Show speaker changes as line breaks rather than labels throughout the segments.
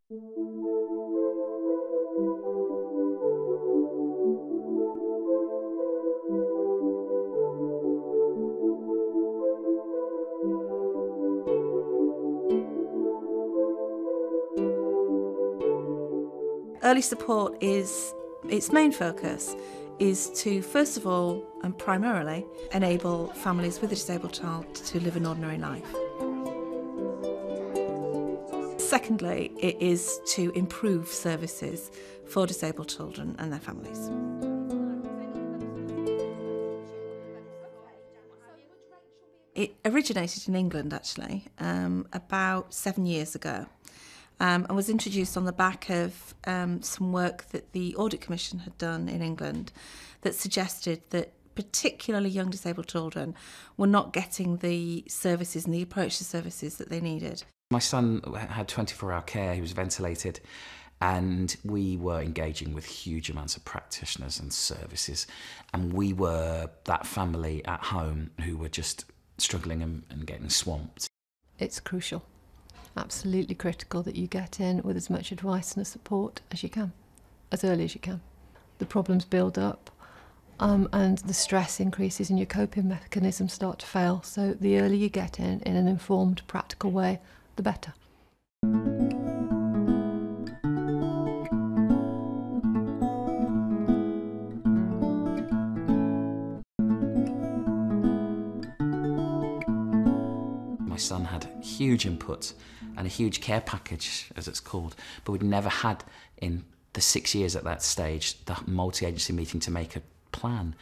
Early support its main focus is to, first of all and primarily, enable families with a disabled child to live an ordinary life. Secondly, it is to improve services for disabled children and their families. It originated in England, actually, about 7 years ago. And was introduced on the back of some work that the Audit Commission had done in England that suggested that particularly young disabled children were not getting the services and the approach to services that they needed.
My son had 24-hour care, he was ventilated, and we were engaging with huge amounts of practitioners and services, and we were that family at home who were just struggling and getting swamped.
It's crucial. Absolutely critical that you get in with as much advice and support as you can, as early as you can. The problems build up and the stress increases and your coping mechanisms start to fail. So the earlier you get in an informed, practical way, the better.
My son had huge input and a huge care package, as it's called, but we'd never had in the 6 years at that stage the multi-agency meeting to make a plan.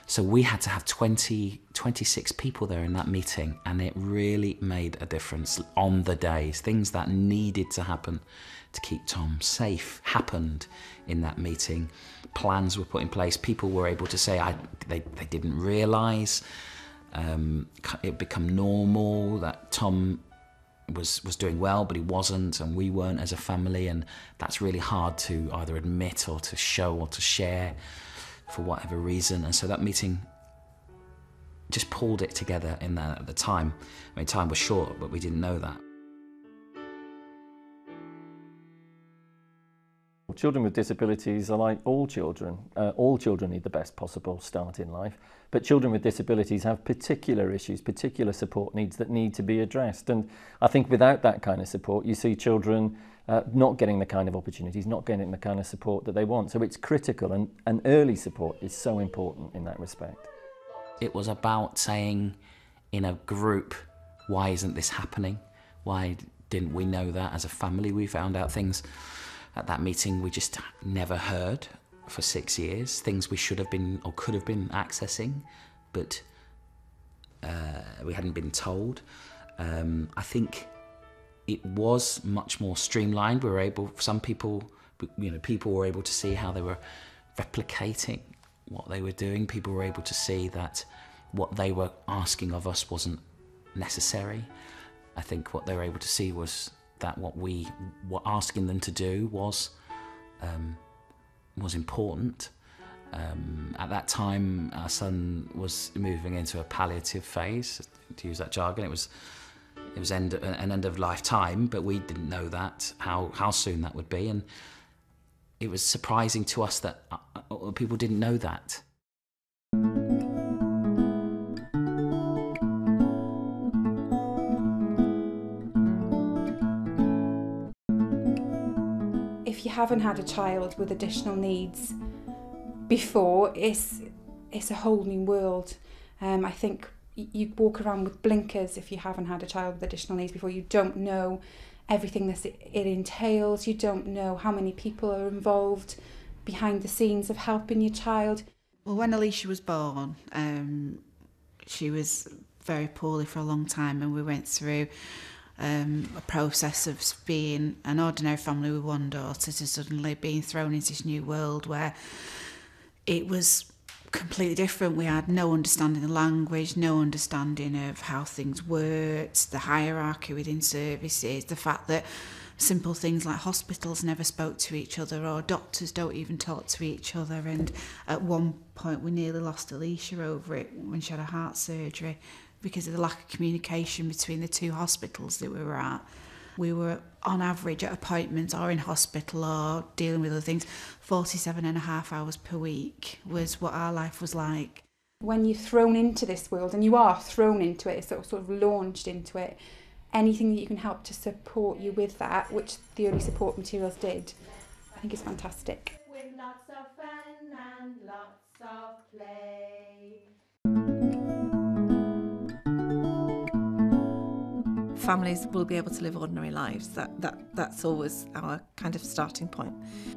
So we had to have 26 people there in that meeting, and it really made a difference on the days. Things that needed to happen to keep Tom safe happened in that meeting. Plans were put in place. People were able to say they didn't realise. It become normal that Tom was doing well, but he wasn't, and we weren't as a family, and that's really hard to either admit or to show or to share for whatever reason. And so that meeting just pulled it together in that at the time. I mean, time was short, but we didn't know that.
Children with disabilities are like all children. All children need the best possible start in life, but children with disabilities have particular issues, particular support needs that need to be addressed. And I think without that kind of support, you see children not getting the kind of opportunities, not getting the kind of support that they want. So it's critical, and early support is so important in that respect.
It was about saying in a group, why isn't this happening? Why didn't we know that as a family? We found out things at that meeting we just never heard for 6 years, things we should have been or could have been accessing, but we hadn't been told. I think it was much more streamlined. We were able, some people, people were able to see how they were replicating what they were doing. People were able to see that what they were asking of us wasn't necessary. I think what they were able to see was that what we were asking them to do was important. At that time, our son was moving into a palliative phase, to use that jargon. It was an end of lifetime, but we didn't know that how soon that would be, and it was surprising to us that people didn't know that.
If you haven't had a child with additional needs before, it's a whole new world. I think you walk around with blinkers if you haven't had a child with additional needs before. You don't know everything that it entails. You don't know how many people are involved behind the scenes of helping your child.
Well, when Alicia was born, she was very poorly for a long time, and we went through a process of being an ordinary family with one daughter to suddenly being thrown into this new world where it was completely different. We had no understanding of the language, no understanding of how things worked, the hierarchy within services, the fact that simple things like hospitals never spoke to each other, or doctors don't even talk to each other. And at one point we nearly lost Alicia over it when she had a heart surgery, because of the lack of communication between the two hospitals that we were at. We were on average at appointments or in hospital or dealing with other things, 47.5 hours per week was what our life was like.
When you're thrown into this world, and you are thrown into it, sort of launched into it, anything that you can help to support you with that, which the early support materials did, I think is fantastic.
With lots of fun and lots of play.
Families will be able to live ordinary lives. That's always our kind of starting point.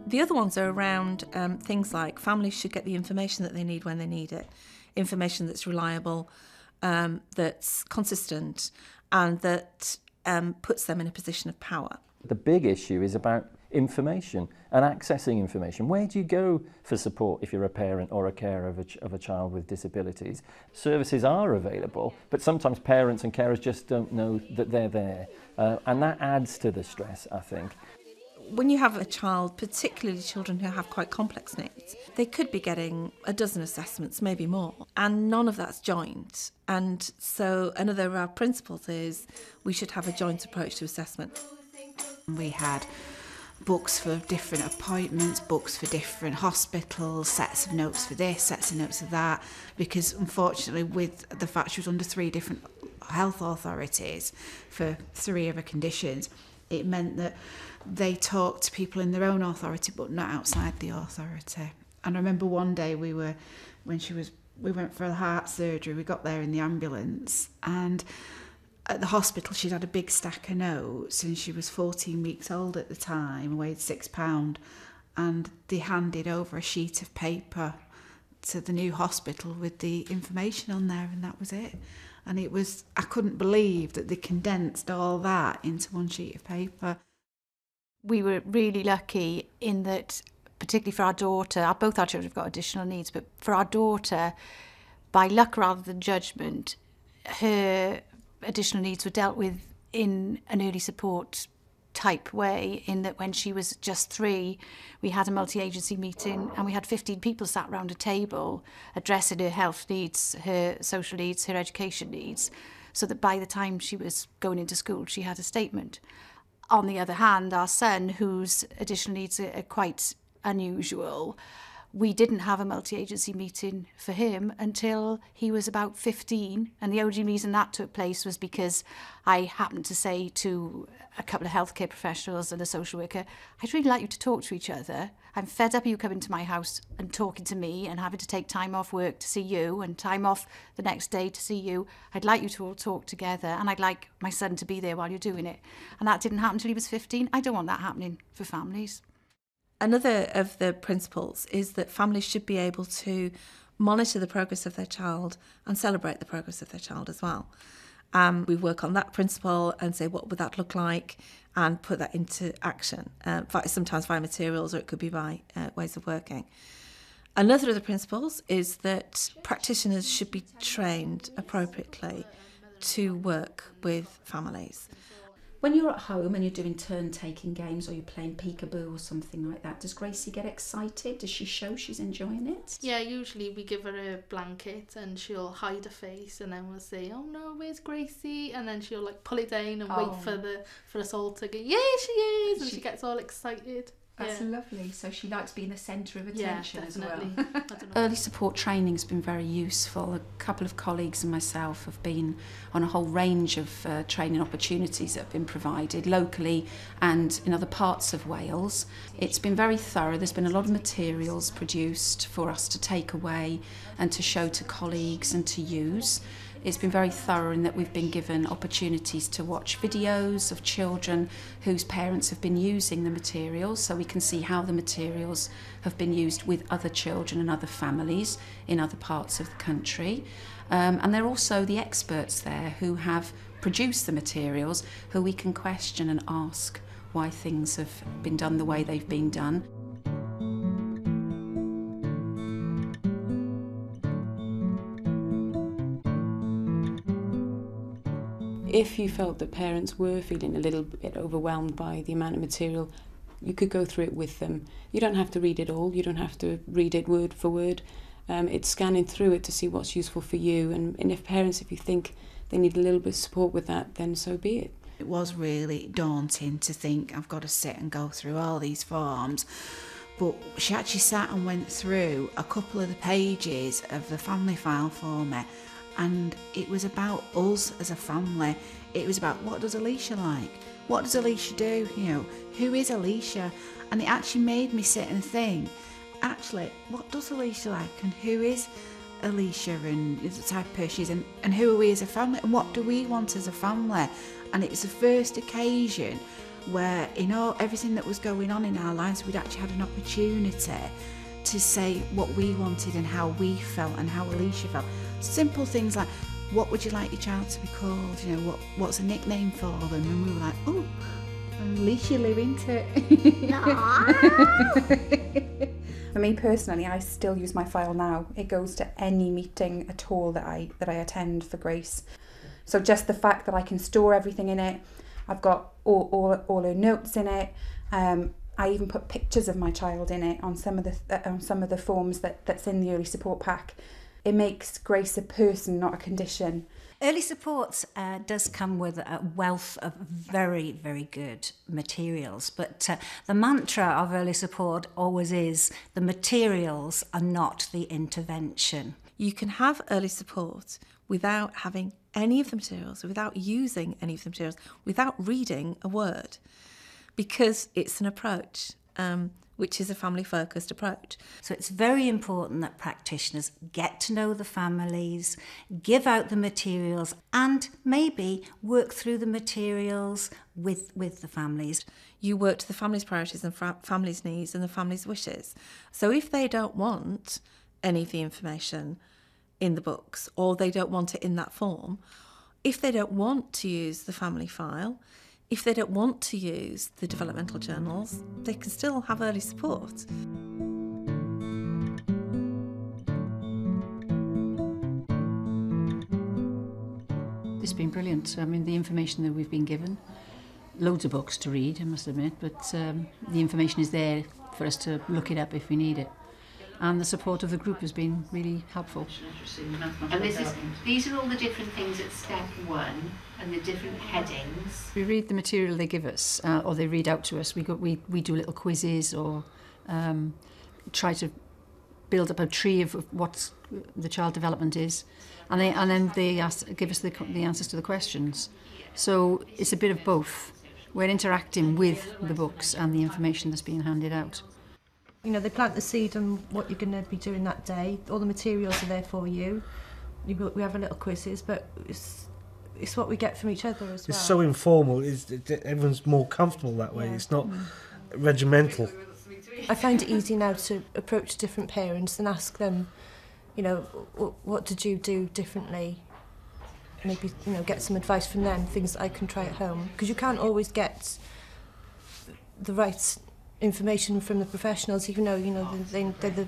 The other ones are around things like families should get the information that they need when they need it, information that's reliable, that's consistent, and that puts them in a position of power.
The big issue is about information and accessing information. Where do you go for support if you're a parent or a carer of a child with disabilities? Services are available, but sometimes parents and carers just don't know that they're there. And that adds to the stress, I think.
When you have a child, particularly children who have quite complex needs, they could be getting a dozen assessments, maybe more, and none of that's joint. And so another of our principles is we should have a joint approach to assessment.
We had books for different appointments, books for different hospitals, sets of notes for this, sets of notes for that, because unfortunately with the fact she was under 3 different health authorities for 3 of her conditions, it meant that they talked to people in their own authority but not outside the authority. And I remember one day we went for a heart surgery, we got there in the ambulance, and at the hospital she'd had a big stack of notes, and she was 14 weeks old at the time, weighed £6, and they handed over a sheet of paper to the new hospital with the information on there, and that was it. And I couldn't believe that they condensed all that into one sheet of paper.
We were really lucky in that, particularly for our daughter, both our children have got additional needs, but for our daughter, by luck rather than judgment, her additional needs were dealt with in an early support type way, in that when she was just 3, we had a multi-agency meeting and we had 15 people sat around a table addressing her health needs, her social needs, her education needs, so that by the time she was going into school, she had a statement. On the other hand, our son, whose additional needs are quite unusual, we didn't have a multi-agency meeting for him until he was about 15. And the only reason that took place was because I happened to say to a couple of healthcare professionals and a social worker, I'd really like you to talk to each other. I'm fed up of you coming to my house and talking to me and having to take time off work to see you and time off the next day to see you. I'd like you to all talk together, and I'd like my son to be there while you're doing it. And that didn't happen until he was 15. I don't want that happening for families.
Another of the principles is that families should be able to monitor the progress of their child and celebrate the progress of their child as well. We work on that principle and say, what would that look like, and put that into action, sometimes via materials, or it could be by ways of working. Another of the principles is that practitioners should be trained appropriately to work with families.
When you're at home and you're doing turn-taking games or you're playing peekaboo or something like that, does Gracie get excited? Does she show she's enjoying it?
Yeah, usually we give her a blanket and she'll hide her face, and then we'll say, oh no, where's Gracie? And then she'll pull it down and wait for us all to go, yeah, she is! And she gets all excited.
That's lovely. So she likes being the centre of attention as well.
Early support training has been very useful. A couple of colleagues and myself have been on a whole range of training opportunities that have been provided locally and in other parts of Wales. It's been very thorough. There's been a lot of materials produced for us to take away and to show to colleagues and to use. It's been very thorough in that we've been given opportunities to watch videos of children whose parents have been using the materials, so we can see how the materials have been used with other children and other families in other parts of the country. And they're also the experts there who have produced the materials, who we can question and ask why things have been done the way they've been done.
If you felt that parents were feeling a little bit overwhelmed by the amount of material, you could go through it with them. You don't have to read it all, you don't have to read it word for word. It's scanning through it to see what's useful for you, and if you think they need a little bit of support with that, then so be it.
It was really daunting to think I've got to sit and go through all these forms. But she actually sat and went through a couple of the pages of the family file for me, and it was about us as a family. It was about, what does Alicia like? What does Alicia do? You know, who is Alicia? And it actually made me sit and think, actually, what does Alicia like, and who is Alicia, and the type of person she is, and who are we as a family, and what do we want as a family? And it was the first occasion where, in all everything that was going on in our lives, we'd actually had an opportunity to say what we wanted and how we felt and how Alicia felt. Simple things like, what would you like your child to be called? You know, what's a nickname for them? And we were like, oh, Alicia Lou, isn't it?
For me personally, I still use my file now. It goes to any meeting at all that I attend for Grace. So just the fact that I can store everything in it, I've got all her notes in it. I even put pictures of my child in it on some of the forms that's in the early support pack. It makes Grace a person, not a condition.
Early support does come with a wealth of very, very good materials, but the mantra of early support always is the materials are not the intervention.
You can have early support without having any of the materials, without using any of the materials, without reading a word, because it's an approach, which is a family-focused approach.
So it's very important that practitioners get to know the families, give out the materials, and maybe work through the materials with the families.
You work to the family's priorities and family's needs and the family's wishes. So if they don't want any of the information in the books, or they don't want it in that form, if they don't want to use the family file, if they don't want to use the developmental journals, they can still have early support.
It's been brilliant. I mean, the information that we've been given, loads of books to read, I must admit, but the information is there for us to look it up if we need it. And the support of the group has been really helpful.
And these are all the different things at step 1 and the different headings.
We read the material they give us, or they read out to us. We do little quizzes, or try to build up a tree of what the child development is, and then they give us the answers to the questions. So it's a bit of both. We're interacting with the books and the information that's being handed out.
You know, they plant the seed on what you're going to be doing that day. All the materials are there for you. We have a little quizzes, but it's what we get from each other as well.
It's so informal. Everyone's more comfortable that way. Yeah. It's not regimental.
I find it easy now to approach different parents and ask them, you know, what did you do differently? Maybe, you know, get some advice from them, things that I can try at home. Because you can't always get the right information from the professionals, even though, you know, they're the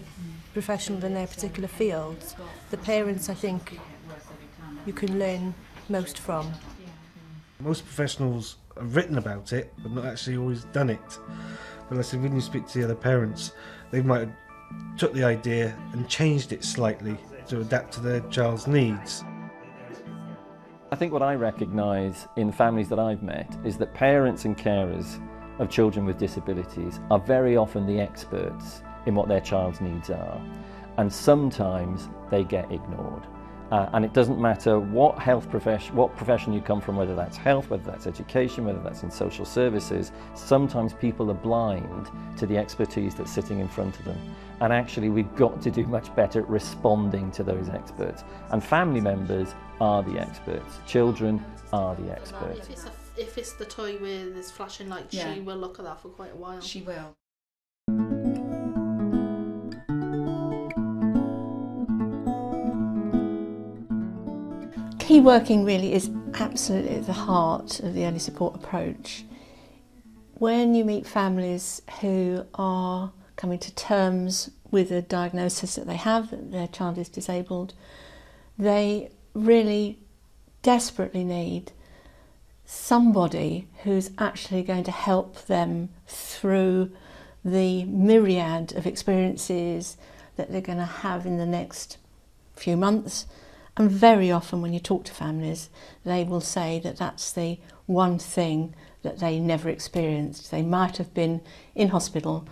professional in their particular fields. The parents, I think, you can learn most from.
Most professionals have written about it, but not actually always done it. But I said, when you speak to the other parents, they might have took the idea and changed it slightly to adapt to their child's needs.
I think what I recognise in families that I've met is that parents and carers of children with disabilities are very often the experts in what their child's needs are, and sometimes they get ignored. And it doesn't matter what profession you come from, whether that's health, whether that's education, whether that's in social services, sometimes people are blind to the expertise that's sitting in front of them. And actually we've got to do much better at responding to those experts. And family members are the experts, children are the experts.
If it's the toy with this flashing light, she will look at that for quite a while.
She will.
Key working really is absolutely at the heart of the early support approach. When you meet families who are coming to terms with a diagnosis that they have, that their child is disabled, they really desperately need somebody who's actually going to help them through the myriad of experiences that they're going to have in the next few months, And very often when you talk to families, they will say that that's the one thing that they never experienced. They might have been in hospital,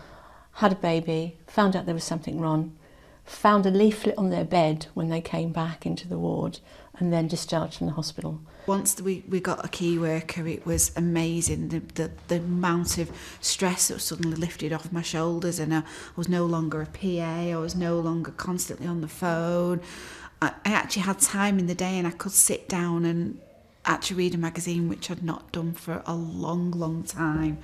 had a baby, found out there was something wrong, found a leaflet on their bed when they came back into the ward, and then discharged from the hospital.
Once we got a key worker, it was amazing, the amount of stress that was suddenly lifted off my shoulders, and I was no longer a PA, I was no longer constantly on the phone. I actually had time in the day and I could sit down and actually read a magazine, which I'd not done for a long, long time.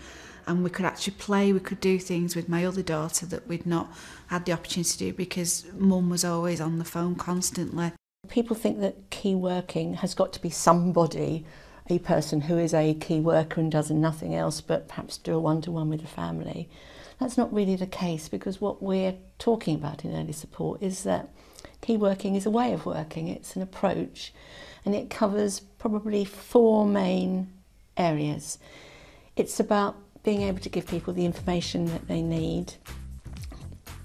And we could actually play, we could do things with my other daughter that we'd not had the opportunity to do because Mum was always on the phone constantly.
People think that key working has got to be somebody, a person who is a key worker and does nothing else but perhaps do a one-to-one with the family. That's not really the case, because what we're talking about in early support is that key working is a way of working, it's an approach, and it covers probably 4 main areas. It's about being able to give people the information that they need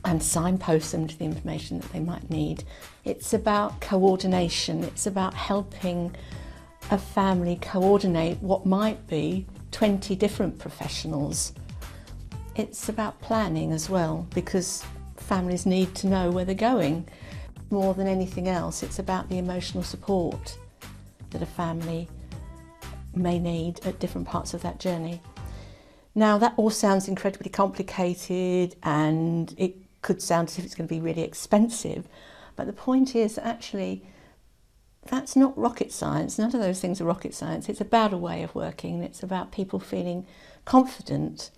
and signpost them to the information that they might need. It's about coordination, it's about helping a family coordinate what might be 20 different professionals. It's about planning as well, because families need to know where they're going. More than anything else, it's about the emotional support that a family may need at different parts of that journey. Now, that all sounds incredibly complicated and it could sound as if it's going to be really expensive, but the point is actually that's not rocket science. None of those things are rocket science. It's about a way of working, and it's about people feeling confident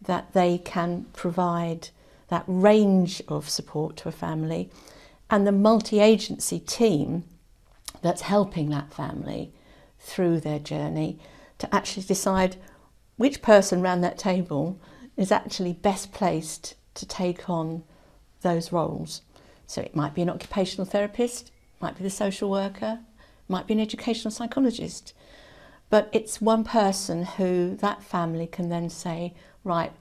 that they can provide that range of support to a family, and the multi-agency team that's helping that family through their journey to actually decide which person around that table is actually best placed to take on those roles. So it might be an occupational therapist, might be the social worker, might be an educational psychologist, but it's one person who that family can then say, right,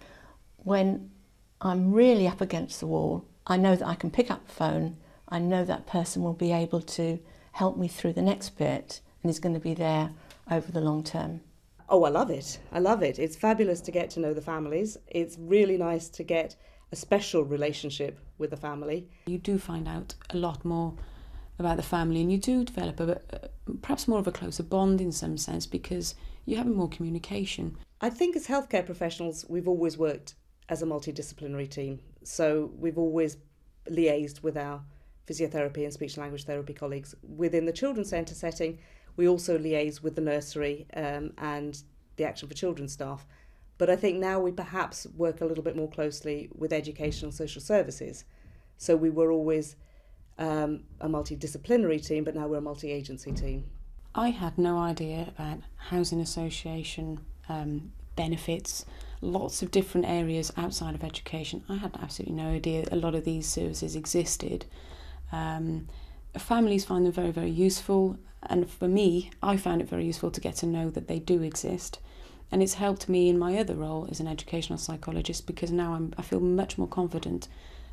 when I'm really up against the wall, I know that I can pick up the phone, I know that person will be able to help me through the next bit and is going to be there over the long term.
Oh, I love it. I love it. It's fabulous to get to know the families. It's really nice to get a special relationship with the family.
You do find out a lot more about the family, and you do develop perhaps more of a closer bond in some sense, because you have more communication.
I think as healthcare professionals, we've always worked as a multidisciplinary team. So we've always liaised with our physiotherapy and speech and language therapy colleagues. Within the children's centre setting, we also liaise with the nursery and the Action for Children staff. But I think now we perhaps work a little bit more closely with education and social services. So we were always a multidisciplinary team, but now we're a multi-agency team.
I had no idea about housing association benefits, lots of different areas outside of education. I had absolutely no idea a lot of these services existed. Families find them very, very useful, and for me, I found it very useful to get to know that they do exist. And it's helped me in my other role as an educational psychologist, because now I feel much more confident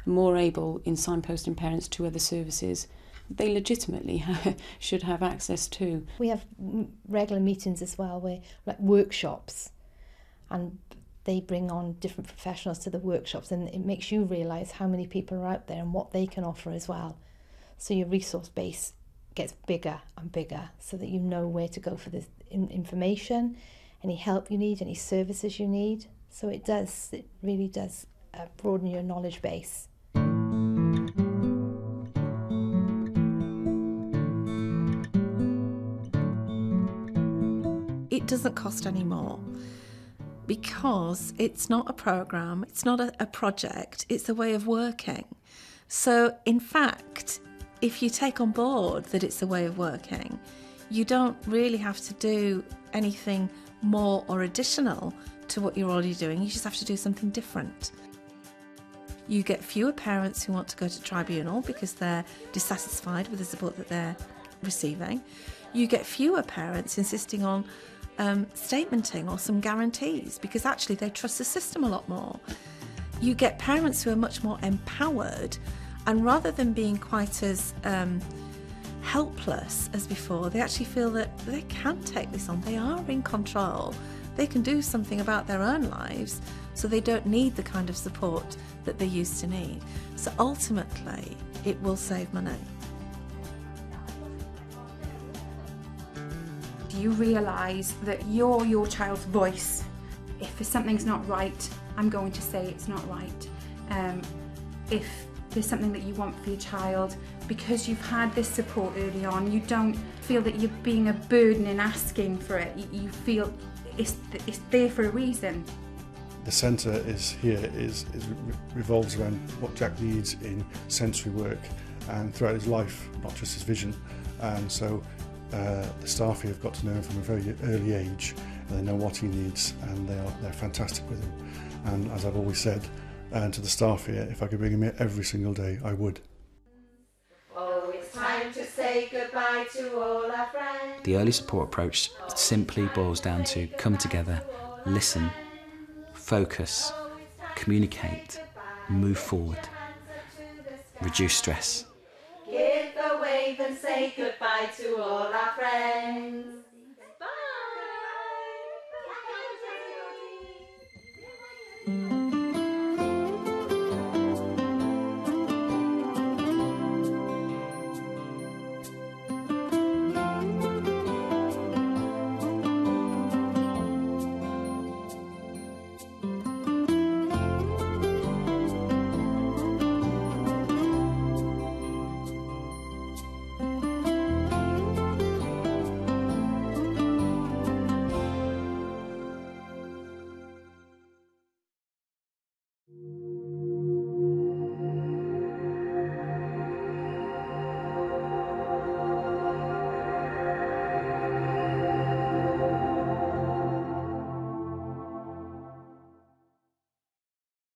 and more able in signposting parents to other services they legitimately should have access to.
We have regular meetings as well, where like workshops, and they bring on different professionals to the workshops, and it makes you realise how many people are out there and what they can offer as well. So your resource base gets bigger and bigger, so that you know where to go for the information, any help you need, any services you need. So it really does broaden your knowledge base.
It doesn't cost any more, because it's not a programme, it's not a project, it's a way of working. So in fact, if you take on board that it's a way of working, you don't really have to do anything more or additional to what you're already doing. You just have to do something different. You get fewer parents who want to go to tribunal because they're dissatisfied with the support that they're receiving. You get fewer parents insisting on statementing or some guarantees, because actually they trust the system a lot more. You get parents who are much more empowered, and rather than being quite as helpless as before. They actually feel that they can take this on. They are in control. They can do something about their own lives, so they don't need the kind of support that they used to need. So ultimately, it will save money.
Do you realise that you're your child's voice? If something's not right, I'm going to say it's not right. If there's something that you want for your child, because you've had this support early on, you don't feel that you're being a burden in asking for it. You feel it's there for a reason.
The centre revolves around what Jack needs in sensory work and throughout his life, not just his vision. And so the staff here have got to know him from a very early age, and they know what he needs, and they're fantastic with him. And as I've always said to the staff here, if I could bring him here every single day, I would.
Oh, it's time to say goodbye to all our friends.
The early support approach simply boils down to come together, listen, focus, communicate, move forward, reduce stress.
Give a wave and say goodbye to all our friends.